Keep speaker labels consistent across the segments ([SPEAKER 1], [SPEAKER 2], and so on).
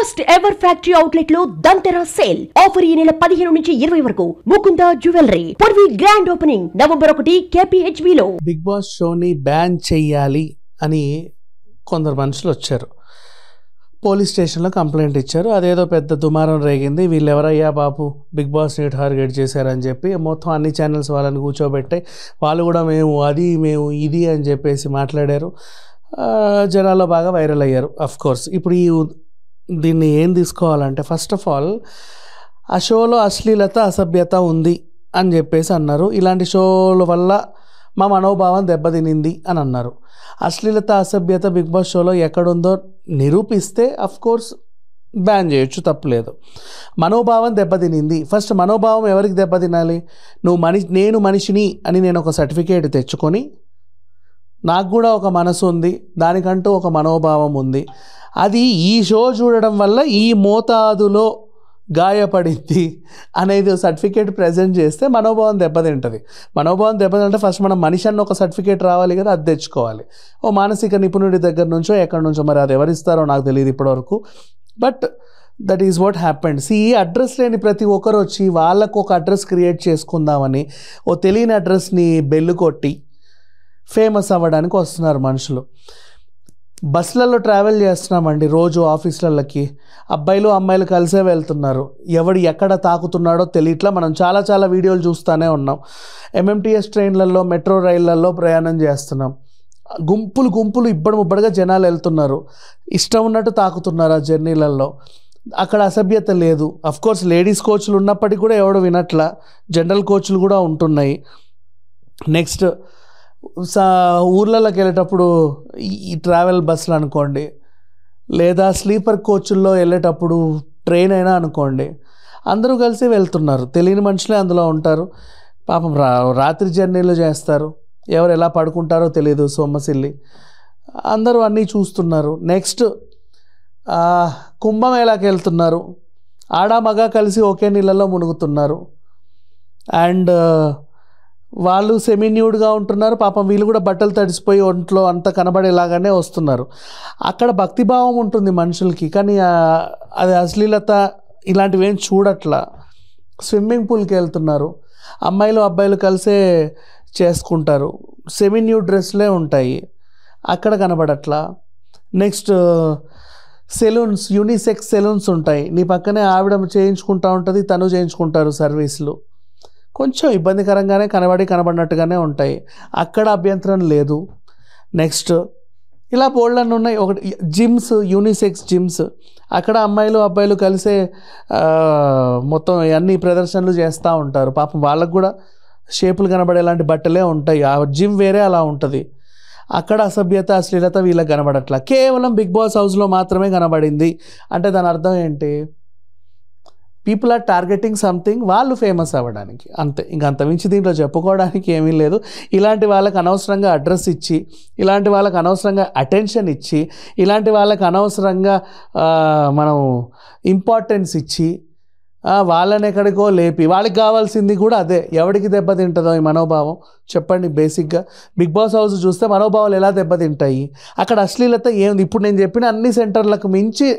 [SPEAKER 1] First ever factory outlet లో దంతెరా sale offer ఈ నెల 15 నుంచి 20 వరకు Mukunda jewellery Purvi grand opening November 1 KPHB లో.
[SPEAKER 2] బిగ్ బాస్ షోని బ్యాన్ చెయ్యాలి అని కొందరు మనుషులు వచ్చారు, పోలీస్ స్టేషన్లో కంప్లైంట్ ఇచ్చారు. అదేదో పెద్ద దుమారం రేగింది. వీళ్ళు ఎవరయ్యా బాబు బిగ్ బాస్ని టార్గెట్ చేశారని చెప్పి మొత్తం అన్ని ఛానల్స్ వాళ్ళని కూర్చోబెట్టాయి. వాళ్ళు కూడా మేము అది మేము ఇది అని చెప్పేసి మాట్లాడారు. జనాల్లో బాగా వైరల్ అయ్యారు. అఫ్ కోర్స్ ఇప్పుడు దీన్ని ఏం తీసుకోవాలంటే, ఫస్ట్ ఆఫ్ ఆల్ ఆ షోలో అశ్లీలత అసభ్యత ఉంది అని చెప్పేసి అన్నారు. ఇలాంటి షోల వల్ల మా మనోభావం దెబ్బతినింది అని అన్నారు. అశ్లీలత అసభ్యత బిగ్ బాస్ షోలో ఎక్కడుందో నిరూపిస్తే అఫ్ కోర్స్ బ్యాన్ చేయొచ్చు, తప్పులేదు. మనోభావం దెబ్బతినింది. ఫస్ట్ మనోభావం ఎవరికి దెబ్బతినాలి? నేను మనిషిని అని నేను ఒక సర్టిఫికేట్ తెచ్చుకొని, నాకు కూడా ఒక మనసు ఉంది, దానికంటూ ఒక మనోభావం ఉంది, అది ఈ షో చూడడం వల్ల ఈ మోతాదులో గాయపడింది అనేది సర్టిఫికేట్ ప్రజెంట్ చేస్తే మనోభావం దెబ్బతింటుంది. మనోభావం దెబ్బతింటే ఫస్ట్ మనం మనిషి అన్న ఒక సర్టిఫికేట్ రావాలి కదా, అది తెచ్చుకోవాలి. ఓ మానసిక నిపుణుడి దగ్గర నుంచో ఎక్కడి నుంచో, మరి అది ఎవరిస్తారో నాకు తెలియదు ఇప్పటివరకు. But that is what happened. ఈ అడ్రస్ లేని ప్రతి ఒక్కరు వచ్చి వాళ్ళకు ఒక అడ్రస్ క్రియేట్ చేసుకుందామని ఓ తెలియని అడ్రస్ని బెల్లు కొట్టి ఫేమస్ అవ్వడానికి వస్తున్నారు మనుషులు. బస్సులలో ట్రావెల్ చేస్తున్నామండి రోజు ఆఫీసులకి, అబ్బాయిలు అమ్మాయిలు కలిసే వెళ్తున్నారు. ఎవడు ఎక్కడ తాకుతున్నాడో తెలియట్లా. మనం చాలా వీడియోలు చూస్తూనే ఉన్నాం. MMTS ట్రైన్లలో, మెట్రో రైళ్లలో ప్రయాణం చేస్తున్నాం. గుంపులు ఇబ్బడిముబ్బడిగా జనాలు వెళ్తున్నారు, ఇష్టం ఉన్నట్టు తాకుతున్నారు ఆ జర్నీలలో. అక్కడ అసభ్యత లేదు. అఫ్కోర్స్ లేడీస్ కోచ్లు ఉన్నప్పటికీ కూడా ఎవడు వినట్లా, జనరల్ కోచ్లు కూడా ఉంటున్నాయి. నెక్స్ట్ ఊర్లలోకి వెళ్ళేటప్పుడు ఈ ట్రావెల్ బస్సులు అనుకోండి, లేదా స్లీపర్ కోచ్ల్లో వెళ్ళేటప్పుడు ట్రైన్ అయినా అనుకోండి, అందరూ కలిసి వెళ్తున్నారు. తెలియని మనుషులే అందులో ఉంటారు. పాపం రాత్రి జర్నీలు చేస్తారు, ఎవరు ఎలా పడుకుంటారో తెలియదు, సొమ్మసిల్లి అందరూ అన్నీ చూస్తున్నారు. నెక్స్ట్ కుంభమేళాకి వెళ్తున్నారు, ఆడ మగ కలిసి ఒకే నీళ్ళలో మునుగుతున్నారు. అండ్ వాళ్ళు సెమీన్యూడ్గా ఉంటున్నారు. పాపం వీళ్ళు కూడా బట్టలు తడిసిపోయి ఒంట్లో అంతా కనబడేలాగానే వస్తున్నారు. అక్కడ భక్తిభావం ఉంటుంది మనుషులకి, కానీ అది అశ్లీలత ఇలాంటివి ఏం చూడట్లా. స్విమ్మింగ్ పూల్కి వెళ్తున్నారు, అమ్మాయిలు అబ్బాయిలు కలిసే చేసుకుంటారు, సెమీన్యూడ్ డ్రెస్లే ఉంటాయి, అక్కడ కనబడట్లా. నెక్స్ట్ సెలూన్స్, యూనిసెక్స్ సెలూన్స్ ఉంటాయి. నీ పక్కనే ఆవిడ చేయించుకుంటూ ఉంటుంది, తను చేయించుకుంటారు సర్వీసులు. కొంచెం ఇబ్బందికరంగానే కనబడినట్టుగానే ఉంటాయి, అక్కడ అభ్యంతరం లేదు. నెక్స్ట్ ఇలా బోల్డన్ని ఉన్నాయి. ఒకటి జిమ్స్, యూనిసెక్స్ జిమ్స్, అక్కడ అమ్మాయిలు అబ్బాయిలు కలిసే మొత్తం అన్ని ప్రదర్శనలు చేస్తూ ఉంటారు. పాపం వాళ్ళకు కూడా షేపులు కనబడేలాంటి బట్టలే ఉంటాయి. ఆ జిమ్ వేరే అలా ఉంటుంది. అక్కడ అసభ్యత అశ్లీలత వీళ్ళకి కనబడట్లా. కేవలం బిగ్ బాస్ హౌస్లో మాత్రమే కనబడింది అంటే దాని అర్థం ఏంటి? పీపుల్ ఆర్ టార్గెటింగ్ సంథింగ్, వాళ్ళు ఫేమస్ అవ్వడానికి, అంతే. ఇంక అంతమించి దీంట్లో చెప్పుకోవడానికి ఏమీ లేదు. ఇలాంటి వాళ్ళకి అనవసరంగా అడ్రస్ ఇచ్చి, ఇలాంటి వాళ్ళకి అనవసరంగా అటెన్షన్ ఇచ్చి, ఇలాంటి వాళ్ళకి అనవసరంగా మనం ఇంపార్టెన్స్ ఇచ్చి, వాళ్ళని ఎక్కడికో లేపి, వాళ్ళకి కావాల్సింది కూడా అదే. ఎవరికి దెబ్బతింటుందో ఈ మనోభావం చెప్పండి? బేసిక్గా బిగ్ బాస్ హౌస్ చూస్తే మనోభావాలు ఎలా దెబ్బతింటాయి? అక్కడ అశ్లీలత ఏముంది? ఇప్పుడు నేను చెప్పిన అన్ని సెంటర్లకు మించి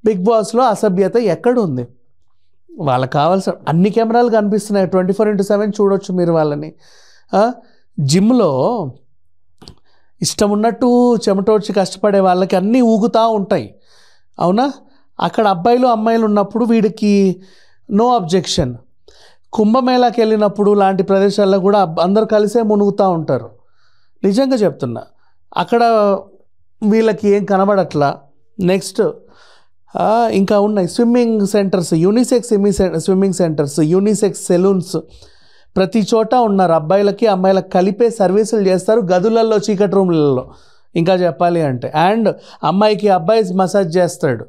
[SPEAKER 2] బిగ్ బాస్లో అసభ్యత ఎక్కడుంది? వాళ్ళకి కావాల్సిన అన్ని కెమెరాలు కనిపిస్తున్నాయి, 24/7 చూడొచ్చు మీరు వాళ్ళని. జిమ్లో ఇష్టం ఉన్నట్టు చెమటోడ్చి కష్టపడే వాళ్ళకి అన్నీ ఊగుతూ ఉంటాయి, అవునా? అక్కడ అబ్బాయిలు అమ్మాయిలు ఉన్నప్పుడు వీడికి నో అబ్జెక్షన్. కుంభమేళాకి వెళ్ళినప్పుడు లాంటి ప్రదేశాల్లో కూడా అందరు కలిసే మునుగుతూ ఉంటారు. నిజంగా చెప్తున్నా, అక్కడ వీళ్ళకి ఏం కనబడట్లా. నెక్స్ట్ ఇంకా ఉన్నాయి swimming centres, unisex swimming centres, unisex salons ప్రతి చోట ఉన్నారు. అబ్బాయిలకి అమ్మాయిలకు కలిపే సర్వీసులు చేస్తారు గదులలో, చీకటి రూమ్లలో ఇంకా చెప్పాలి అంటే. అండ్ అమ్మాయికి అబ్బాయి మసాజ్ చేస్తాడు,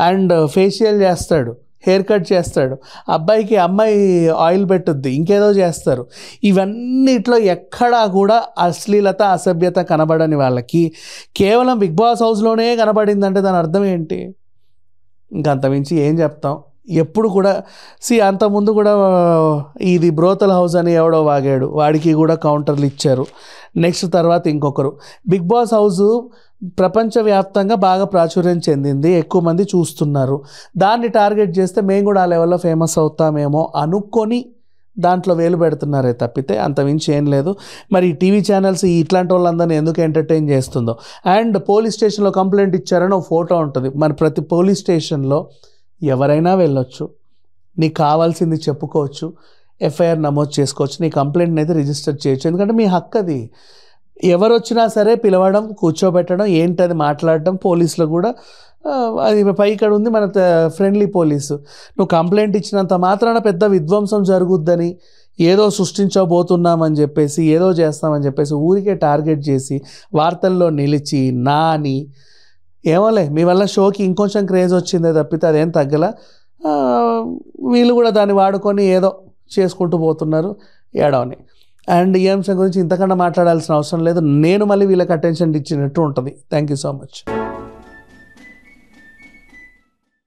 [SPEAKER 2] అండ్ ఫేషియల్ చేస్తాడు, హెయిర్ కట్ చేస్తాడు. అబ్బాయికి అమ్మాయి ఆయిల్ పెట్టుద్ది, ఇంకేదో చేస్తారు. ఇవన్నిట్లో ఎక్కడా కూడా అశ్లీలత అసభ్యత కనబడని వాళ్ళకి కేవలం బిగ్ బాస్ హౌస్లోనే కనబడిందంటే దాని అర్థం ఏంటి? ఇంకంతమించి ఏం చెప్తాం? ఎప్పుడు కూడా అంతకుముందు కూడా ఇది బ్రోతల్ హౌస్ అని ఎవడో వాగాడు, వాడికి కూడా కౌంటర్లు ఇచ్చారు. నెక్స్ట్ తర్వాత ఇంకొకరు. బిగ్ బాస్ హౌస్ ప్రపంచవ్యాప్తంగా బాగా ప్రాచుర్యం చెందింది, ఎక్కువ మంది చూస్తున్నారు. దాన్ని టార్గెట్ చేస్తే మేము కూడా ఆ లెవెల్లో ఫేమస్ అవుతామేమో అనుకొని దాంట్లో వేలు పెడుతున్నారే తప్పితే అంతమించి ఏం లేదు. మరి టీవీ ఛానల్స్ ఇట్లాంటి వాళ్ళందరినీ ఎందుకు ఎంటర్టైన్ చేస్తుందో. అండ్ పోలీస్ స్టేషన్లో కంప్లైంట్ ఇచ్చారని ఒక ఫోటో ఉంటుంది. మరి ప్రతి పోలీస్ స్టేషన్లో ఎవరైనా వెళ్ళొచ్చు, నీకు కావాల్సింది చెప్పుకోవచ్చు, ఎఫ్ఐఆర్ నమోదు చేసుకోవచ్చు, నీ కంప్లైంట్ని అయితే రిజిస్టర్ చేయొచ్చు. ఎందుకంటే మీ హక్కు అది. ఎవరు వచ్చినా సరే పిలవడం, కూర్చోబెట్టడం, ఏంటది మాట్లాడడం. పోలీసులు కూడా అది పై ఇక్కడ ఉంది మన ఫ్రెండ్లీ పోలీసు. నువ్వు కంప్లైంట్ ఇచ్చినంత మాత్రాన పెద్ద విధ్వంసం జరుగుద్దని, ఏదో సృష్టించబోతున్నామని చెప్పేసి, ఏదో చేస్తామని చెప్పేసి ఊరికే టార్గెట్ చేసి వార్తల్లో నిలిచి నాని ఏమోలే మీ వల్ల షోకి ఇంకొంచెం క్రేజ్ వచ్చిందే తప్పితే అదేం తగ్గల. వీళ్ళు కూడా దాన్ని వాడుకొని ఏదో చేసుకుంటూ పోతున్నారు ఏడవని. అండ్ ఈ అంశం గురించి ఇంతకన్నా మాట్లాడాల్సిన అవసరం లేదు. నేను మళ్ళీ వీళ్ళకి అటెన్షన్ ఇచ్చినట్టు ఉంటుంది. Thank you so much.